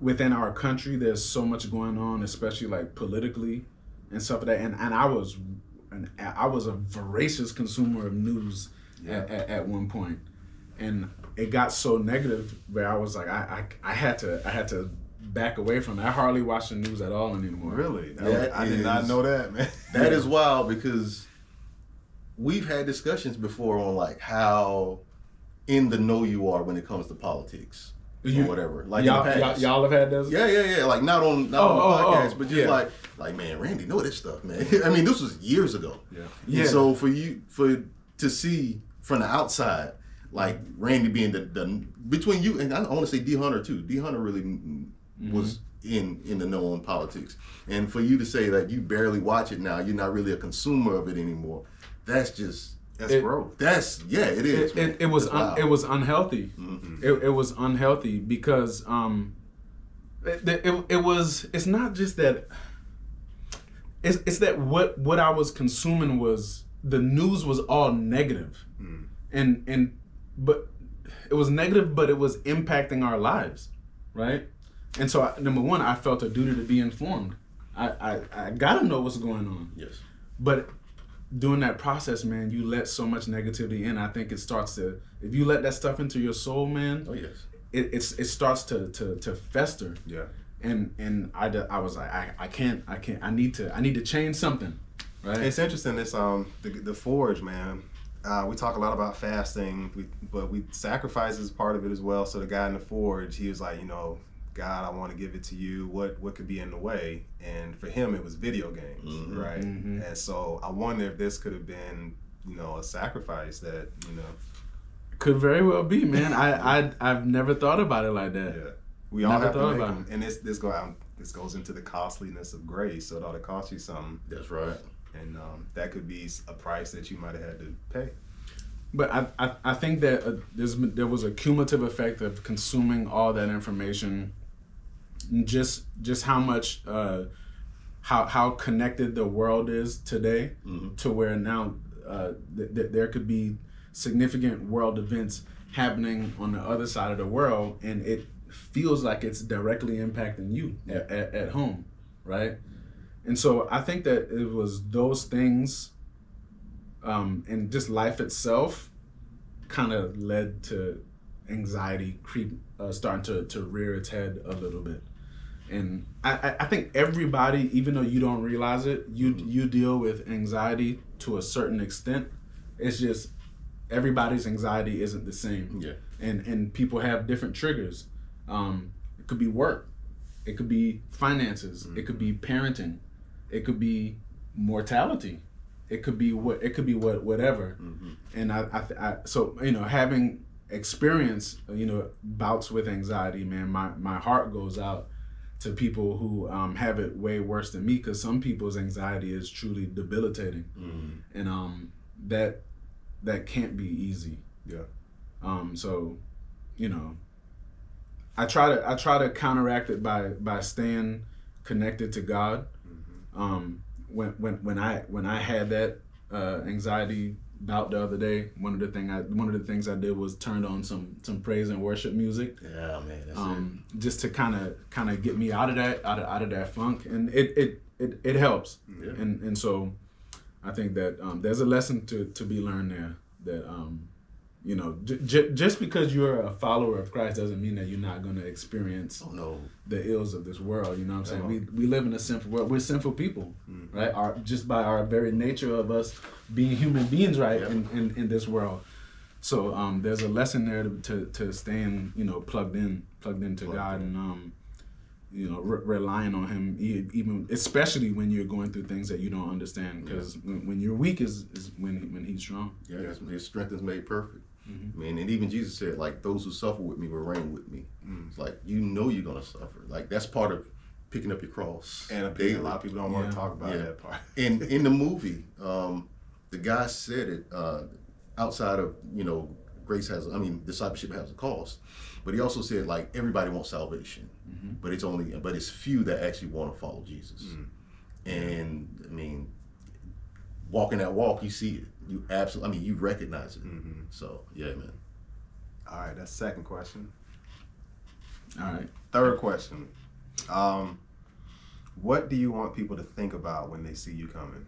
within our country, there's so much going on, especially like politically and stuff like that. And I was a voracious consumer of news at one point, and it got so negative where I was like, I had to back away from it. I hardly watch the news at all anymore. Really? I did not know that, man. That is wild, because we've had discussions before on like how in the know you are when it comes to politics or whatever. Like y'all, in the past. y'all have had those? Yeah. Like not on the podcast, but just like man, Randy know this stuff, man. I mean, this was years ago. Yeah. And so to see from the outside, like Randy being the between you and I want to say D Hunter too. D Hunter really was in the know on politics, and for you to say that you barely watch it now, you're not really a consumer of it anymore. That's growth. It is. It was unhealthy. Mm-hmm. It was unhealthy because it's not just that. It's that what I was consuming was the news was all negative, but it was negative, but it was impacting our lives, right? And so number one, I felt a duty to be informed. I gotta know what's going on. Yes. But during that process, man, you let so much negativity in. I think it starts to, if you let that stuff into your soul, man. Oh yes. It starts to fester. Yeah. And I was like, I need to change something. Right. It's interesting. This the Forge, man. We talk a lot about fasting, but we sacrifice is part of it as well. So the guy in the Forge, he was like, God, I want to give it to you. What could be in the way? And for him, it was video games, right? Mm-hmm. And so I wonder if this could have been, a sacrifice that, Could very well be, man. I've never thought about it like that. Yeah, we all have to make them. And this goes into the costliness of grace. So it ought to cost you something. That's right. And that could be a price that you might have had to pay. But I think that there was a cumulative effect of consuming all that information. Just how much how connected the world is today, to where now there could be significant world events happening on the other side of the world, and it feels like it's directly impacting you at home, right? And so I think that it was those things, and just life itself kind of led to anxiety starting to rear its head a little bit. And I think everybody, even though you don't realize it, you deal with anxiety to a certain extent. It's just everybody's anxiety isn't the same. Yeah. And people have different triggers. It could be work. It could be finances. It could be parenting. It could be mortality. It could be whatever. And so having experienced bouts with anxiety, man, my heart goes out to people who have it way worse than me, because some people's anxiety is truly debilitating, and that can't be easy. Yeah. So, I try to counteract it by staying connected to God. When I had that anxiety bout the other day, one of the things I did was turned on some praise and worship music. Yeah, man. That's just to kind of get me out of that funk, and it helps. Yeah. And so I think that there's a lesson to be learned there, that just because you're a follower of Christ doesn't mean that you're not going to experience the ills of this world. You know what I'm saying? We live in a sinful world. We're sinful people, right? Just by our very nature of us being human beings, right? In this world. So there's a lesson there to staying plugged into God, and relying on Him, even especially when you're going through things that you don't understand, because when you're weak is when He's strong. Yeah, His strength is made perfect. I mean, and even Jesus said, like, those who suffer with me will reign with me. It's like, you're gonna suffer. Like, that's part of picking up your cross. And a lot of people don't want to talk about that part. And in the movie, the guy said it, outside of, discipleship has a cost. But he also said, like, everybody wants salvation, but it's few that actually want to follow Jesus. And I mean, walking that walk, you see it. You absolutely, you recognize it. So, yeah, man. All right, that's the second question. All right. Third question. What do you want people to think about when they see you coming?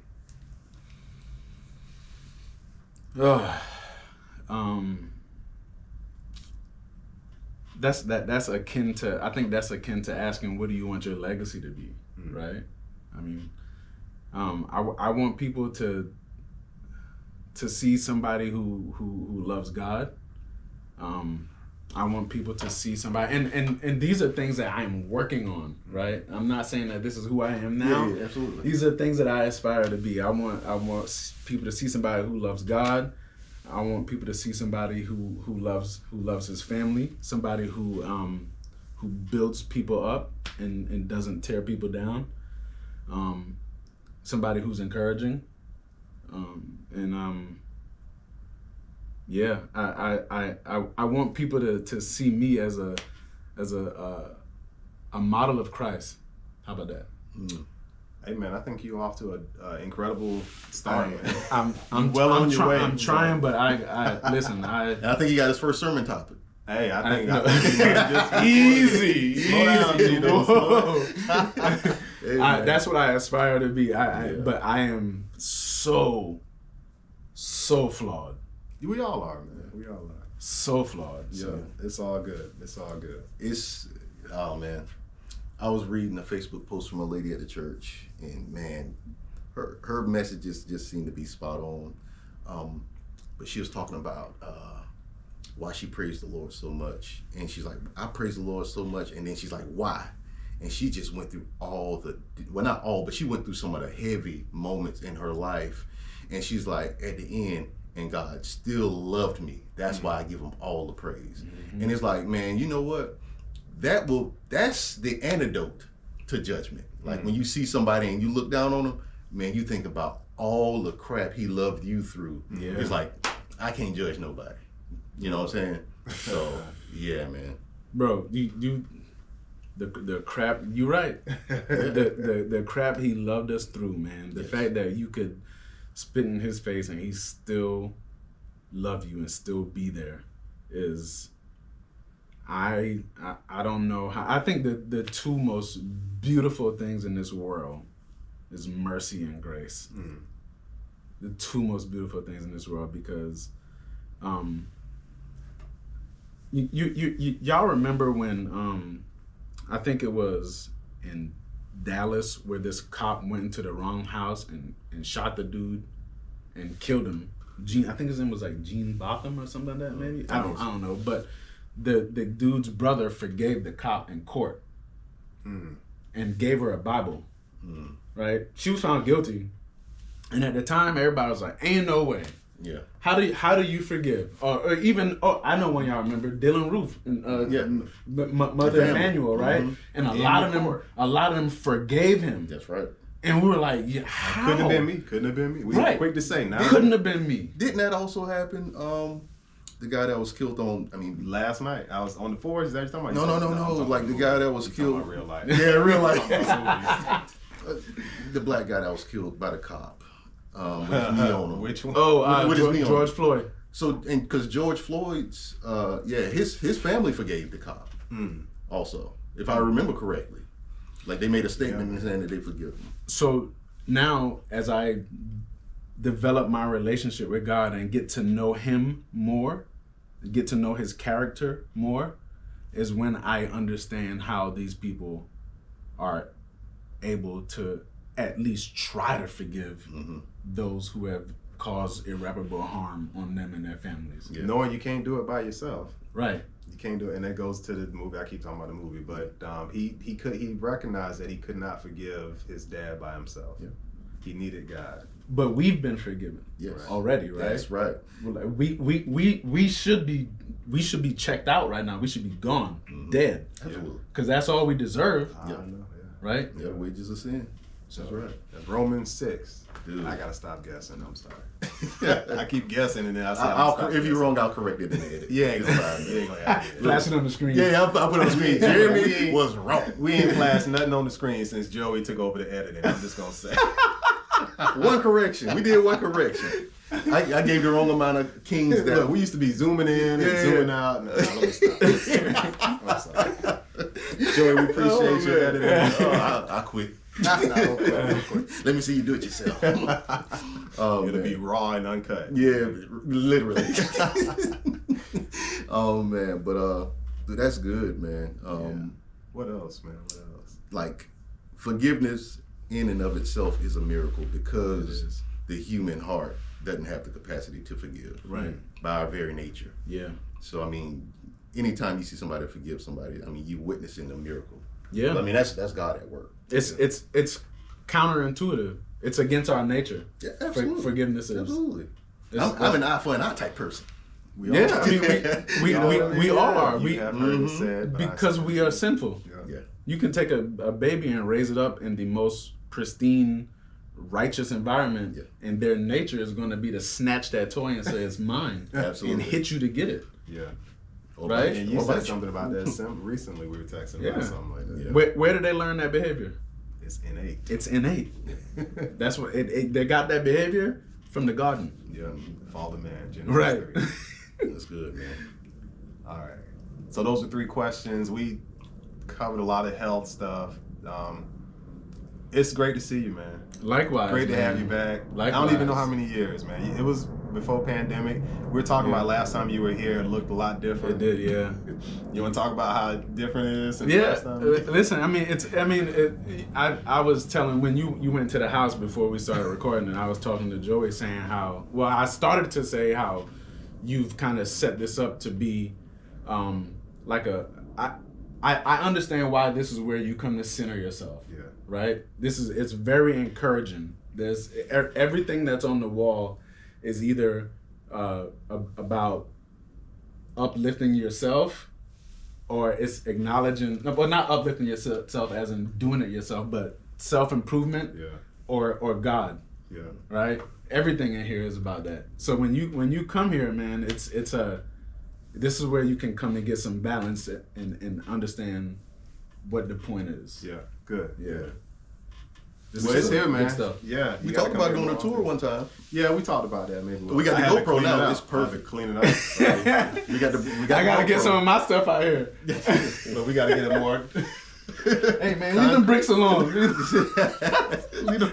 That's akin to, I think that's akin to asking, what do you want your legacy to be, right? I mean, I want people to see somebody who loves God. I want people to see somebody, and these are things that I'm working on, right? I'm not saying that this is who I am now. Yeah, absolutely. These are things that I aspire to be. I want people to see somebody who loves God. I want people to see somebody who loves his family, somebody who builds people up and doesn't tear people down. Somebody who's encouraging. Yeah, I want people to see me as a model of Christ. How about that? Hey man, I think you're off to an incredible start. I'm well on your way. I'm trying, but I listen. And I think he got his first sermon topic. Hey, I think easy. Slow down, That's what I aspire to be. But I am so flawed. We all are, man. We all are. So flawed. Yeah, So. it's all good. It's all good. Oh man, I was reading a Facebook post from a lady at the church, and man, her messages just seemed to be spot on. But she was talking about why she praised the Lord so much, and she's like, I praise the Lord so much, and then she's like, why? And she just went through not all, but she went through some of the heavy moments in her life, and she's like, at the end, and God still loved me. That's why I give him all the praise. And it's like, man, you know what? That's the antidote to judgment. Like when you see somebody and you look down on them, man, you think about all the crap he loved you through. Yeah. It's like, I can't judge nobody. You know what I'm saying? So, yeah, man. Bro, the crap, you're right. the crap he loved us through, man. The fact that you could spit in his face and he still love you and still be there is, I don't know how. I think that the two most beautiful things in this world is mercy and grace. The two most beautiful things in this world, because y'all remember when I think it was in Dallas where this cop went into the wrong house and shot the dude and killed him. I think his name was like Gene Botham or something like that, maybe. I don't know. But the dude's brother forgave the cop in court and gave her a Bible. Right? She was found guilty, and at the time everybody was like, "Ain't no way." Yeah. How do you forgive? Or even I know one y'all remember, Dylan Roof and Mother Emmanuel, right? And a lot of them forgave him. That's right. And we were like, yeah, how? Couldn't have been me. We were quick to say now. Couldn't have been me. Didn't that also happen? The guy that was killed last night I was on the forest. Is that what you're talking about? No. Like the guy that was killed. Real life. Yeah, real life. The black guy that was killed by the cop. With his knee on him. Which one? George Floyd. So, and because George Floyd's, his family forgave the cop. Also, if I remember correctly, like they made a statement saying that they forgive him. So now, as I develop my relationship with God and get to know Him more, get to know His character more, is when I understand how these people are able to at least try to forgive those who have caused irreparable harm on them and their families. Yeah. Knowing you can't do it by yourself. Right. You can't do it, and that goes to the movie. I keep talking about the movie, but he recognized that he could not forgive his dad by himself. Yeah. He needed God. But we've been forgiven already, right? That's right. We should be checked out right now. We should be gone, dead. Absolutely. Because that's all we deserve. I know, right? Yeah, wages of sin. That's right. That's Romans 6. Dude. I gotta stop guessing. I'm sorry. I keep guessing and then I say if you're wrong, I'll correct it in the edit. Yeah, exactly. You ain't gonna have to. Flash it on the screen. Yeah, I'll put it on the screen. Jeremy was wrong. We ain't flashed nothing on the screen since Joey took over the editing. I'm just gonna say. One correction. We did one correction. I gave the wrong amount of kings that we used to be zooming in and zooming out. No, let me stop. I'm sorry. Joey, we appreciate you editing. I quit. Let me see you do it yourself. It'll be raw and uncut. Yeah, literally. Oh man, but dude, that's good, man. What else, man? What else? Like forgiveness in and of itself is a miracle because the human heart doesn't have the capacity to forgive. Right. By our very nature. Yeah. So I mean, anytime you see somebody forgive somebody, I mean, you witnessing a miracle. Yeah. But, I mean, that's God at work. It's counterintuitive. It's against our nature. Yeah, absolutely. Forgiveness is. Absolutely. I'm an eye for an eye type person. We all are. We have heard it said, because we are sinful. Yeah. You can take a baby and raise it up in the most pristine, righteous environment, and their nature is going to be to snatch that toy and say it's mine, Absolutely, and hit you to get it. Yeah. Right? And you said something about that recently. We were texting about something like that. Yeah. Where do they learn that behavior? It's innate. It's innate. That's what they got that behavior from the garden. Yeah. Fallen man. Genesis Right. 3. That's good, man. All right. So those are 3 questions. We covered a lot of health stuff. It's great to see you, man. Likewise. Great to have you back. Likewise. I don't even know how many years, man. It was before pandemic. We were talking about last time you were here. It looked a lot different. It did, yeah. You want to talk about how different it is? Since Yeah. last time? Listen, I was telling when you went to the house before we started recording, and I was talking to Joey saying how, well, I started to say how you've kind of set this up to be like I understand why this is where you come to center yourself. Yeah. Right? It's very encouraging. There's everything that's on the wall is either about uplifting yourself, or it's acknowledging, well, not uplifting yourself as in doing it yourself, but self-improvement, or God. Yeah. Right? Everything in here is about that. So when you come here, man, this is where you can come and get some balance and understand what the point is. Yeah. Good. Yeah. Well, it's here, man. Big stuff. Yeah. We talked about doing a tour one time. Yeah, we talked about that. Maybe We got the GoPro now. It's perfect. Clean it up. We got I gotta get some of my stuff out here. But we gotta get it more. Hey man, leave them bricks alone.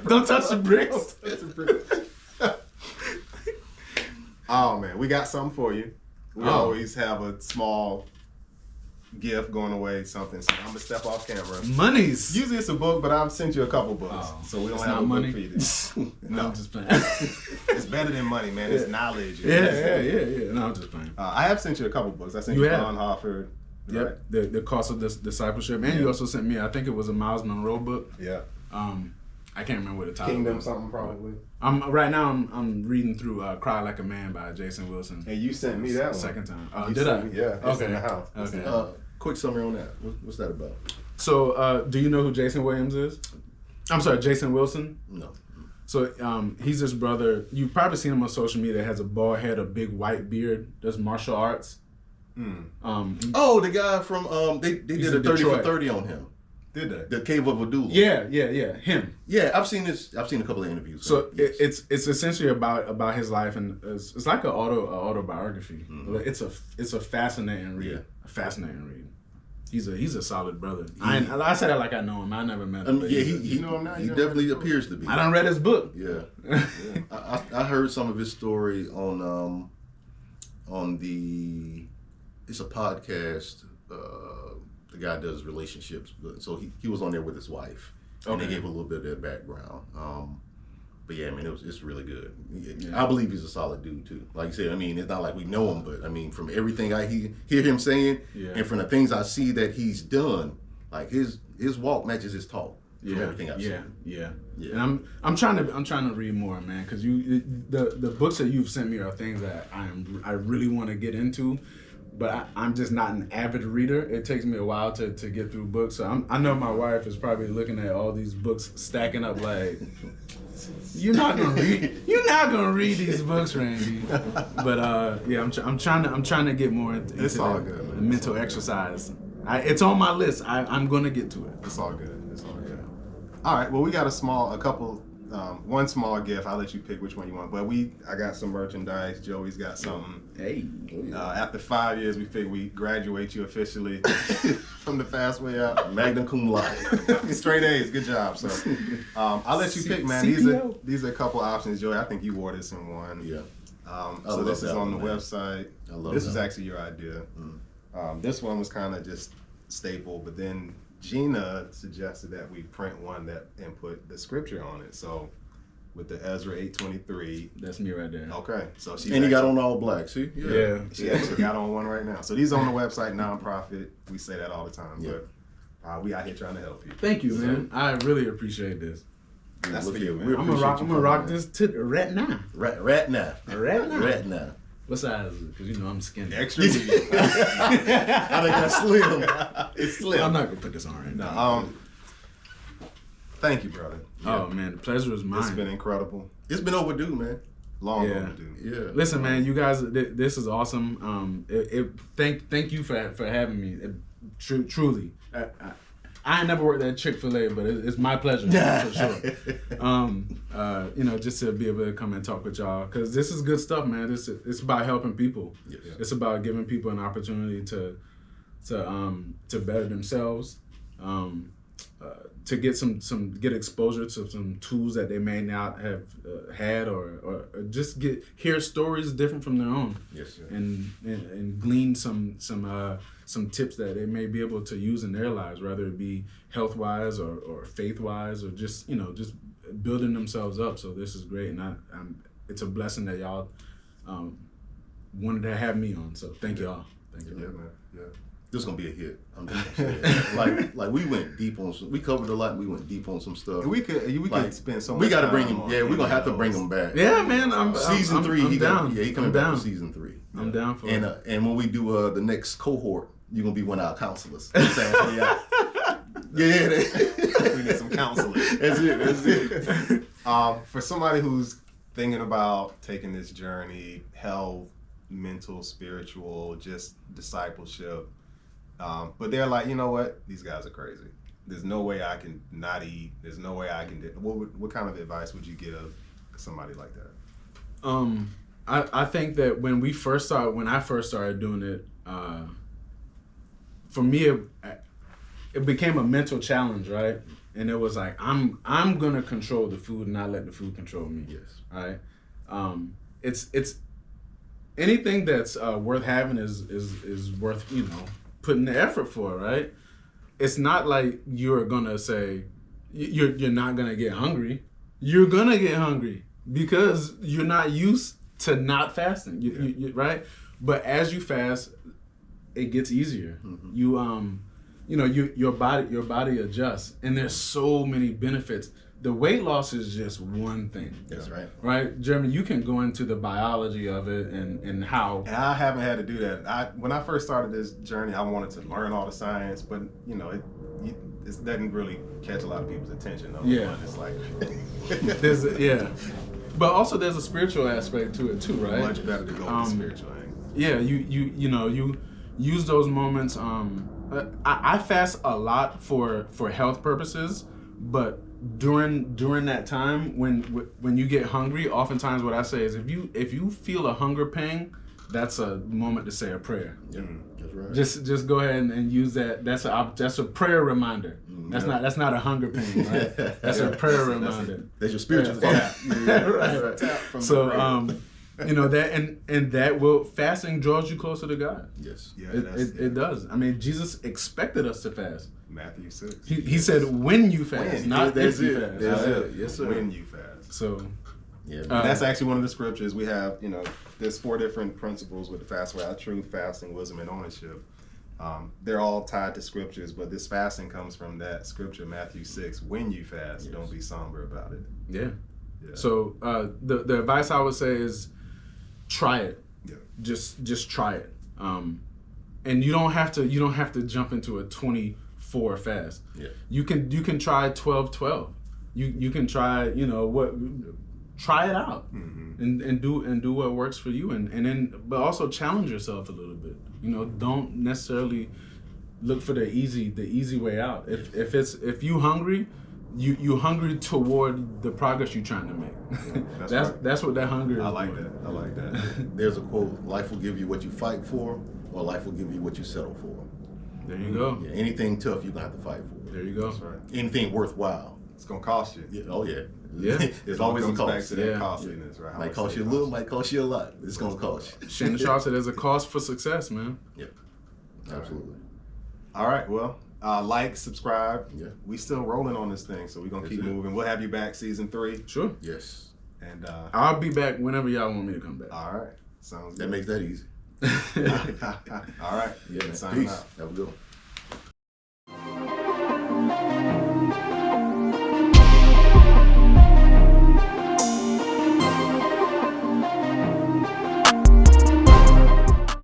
Don't touch the bricks. Oh man, we got something for you. We always have a small gift going away, something. So I'm gonna step off camera. Monies. Usually it's a book, but I've sent you a couple books, so we don't it's have not a money. book for you. No, I'm just playing. It's better than money, man. It's knowledge. Yeah. No, I'm just playing. I have sent you a couple books. I sent you Bonhoeffer. Yep. Right? The Cost of Discipleship, and you also sent me. I think it was a Miles Monroe book. Yeah. I can't remember what the title Kingdom was. something probably. Right now I'm reading through Cry Like a Man by Jason Wilson. And you sent me that one. Second time. You Did I? sent me, yeah. It's in the house. Okay. Quick summary on that. What's that about? So, do you know who Jason Williams is? I'm sorry, Jason Wilson? No. So, he's this brother. You've probably seen him on social media. Has a bald head, a big white beard, does martial arts. The guy from they did a 30 for 30 on him. Did they? The Cave of Adullam. Yeah, him. Yeah, I've seen this. I've seen a couple of interviews. So it's essentially about his life, and it's like an autobiography. Mm-hmm. It's a fascinating read. Yeah. A fascinating read. He's a solid brother. I say that like I know him. I never met him. He know him now. He definitely appears to be. I done read his book. Yeah. I heard some of his story on the. It's a podcast. The guy does relationships, so he was on there with his wife, and they gave a little bit of their background. But yeah, I mean, it's really good. I believe he's a solid dude too. Like you said, I mean, it's not like we know him, but I mean, from everything I hear him saying, and from the things I see that he's done, like his walk matches his talk. From everything I've seen. Yeah. And I'm trying to read more, man, because the books that you've sent me are things that I really want to get into. But I'm just not an avid reader. It takes me a while to get through books. So I know my wife is probably looking at all these books stacking up like, you're not gonna read these books, Randy. But I'm trying to get more into good, mental exercise. It's on my list. I'm gonna get to it. It's all good. All right. Well, we got a couple one small gift. I'll let you pick which one you want. But I got some merchandise. Joey's got something. Hey. After 5 years, we figure we graduate you officially from the fast way out. Magna cum laude. Straight A's. Good job. So I'll let you pick, man. These are a couple options, Joey. I think you wore this in one. Yeah. So this is on the website. This was actually your idea. This one was kind of just staple, but then Gina suggested that we print one and put the scripture on it. So with the Ezra 8:23. That's me right there. Okay. So he got on all black, see? Yeah. She actually got on one right now. So these on the website, nonprofit. We say that all the time. Yeah. But we out here trying to help you. Thank you, man. I really appreciate this. That's for you, man. I'm gonna rock this right now. Right now. Right now. What size is it? Because I'm skinny. Extra medium. I think that's slim. It's slim. I'm not gonna put this on right now. Thank you, brother. Oh man, the pleasure is mine. It's been incredible. It's been overdue, man. Long overdue. Yeah. Listen, man, you guys, this is awesome. Thank you for having me. Truly, I ain't never worked at Chick-fil-A, but it's my pleasure for sure. Just to be able to come and talk with y'all, because this is good stuff, man. It's about helping people. Yes. It's about giving people an opportunity to better themselves, to get exposure to some tools that they may not have had, or just hear stories different from their own. Yes, sir. And glean some tips that they may be able to use in their lives, whether it be health wise or faith wise, or just building themselves up. So this is great, and it's a blessing that y'all wanted to have me on. So thank y'all. Thank you. Yeah, man. Yeah. This is gonna be a hit. I'm just gonna say it. like we went deep on we covered a lot. We went deep on some stuff. We could spend so much. We got to time bring him. on Yeah, we're gonna have to bring him back. Yeah, man. Season 3. I'm down. He coming back for season 3. I'm down for it. And when we do the next cohort, you're gonna be one of our counselors. Yeah. We need some counseling. That's it. For somebody who's thinking about taking this journey, health, mental, spiritual, just discipleship, but they're like, you know what? These guys are crazy. There's no way I can not eat. There's no way I can do. What kind of advice would you give somebody like that? I think that when I first started doing it, for me, it became a mental challenge, right? And it was like, I'm gonna control the food and not let the food control me. Yes. Right. It's anything that's worth having is worth putting the effort for, right? It's not like you're gonna say you're not gonna get hungry. You're gonna get hungry because you're not used to not fasting. You right? But as you fast, it gets easier. Mm-hmm. Your body adjusts, and there's so many benefits. The weight loss is just one thing. That's right. Right, Jeremy, you can go into the biology of it and how. And I haven't had to do that. When I first started this journey, I wanted to learn all the science, but it doesn't really catch a lot of people's attention. Yeah. It's like but also there's a spiritual aspect to it too, right? Much better to go with the spiritual angle. Yeah, you use those moments. I fast a lot for health purposes, but during that time when you get hungry, oftentimes what I say is if you feel a hunger pang, that's a moment to say a prayer. Yeah, that's right. Just go ahead and use that. That's a prayer reminder. That's not a hunger pain, right? That's a prayer reminder. That's your spiritual. Right. So that and that will fasting draws you closer to God. Yes. Yeah, it does. I mean, Jesus expected us to fast. Matthew 6. He said when you fast, not if you fast. That's it. Yes, sir. When you fast. So yeah, that's actually one of the scriptures we have. There's 4 different principles with the fast way: truth, fasting, wisdom, and ownership. They're all tied to scriptures, but this fasting comes from that scripture, Matthew 6. When you fast, don't be somber about it. Yeah. So the advice I would say is try it. Yeah. Just try it. And you don't have to jump into a 24 fast. Yeah. You can try 12-12. You can try try it out. Mm-hmm. and do what works for you, and then but also challenge yourself a little bit. Don't necessarily look for the easy way out. If you hungry, you hungry toward the progress you're trying to make. That's right. That's what that hunger is. I like doing. that. I like that. There's a quote: "Life will give you what you fight for, or life will give you what you settle for." There you go. Yeah, anything tough, you're gonna have to fight for. There you go. That's right. Anything worthwhile, It's gonna cost you. yeah, oh yeah, Yeah. There's always a Comes back cost. to that Yeah. costliness, right? I Might always cost say you a it little, costs. might cost you a lot. It's gonna cost you. Shannon Sharp said there's a cost for success, man. Yep, absolutely. All right, well, like, subscribe. Yeah. We still rolling on this thing, so we're gonna That's keep it. moving. We'll have you back season 3, Sure. Yes, and I'll be back whenever y'all want me to come back. all right, sounds that good. makes that easy. All right, Yeah, man. signing Peace. out. Have a good one.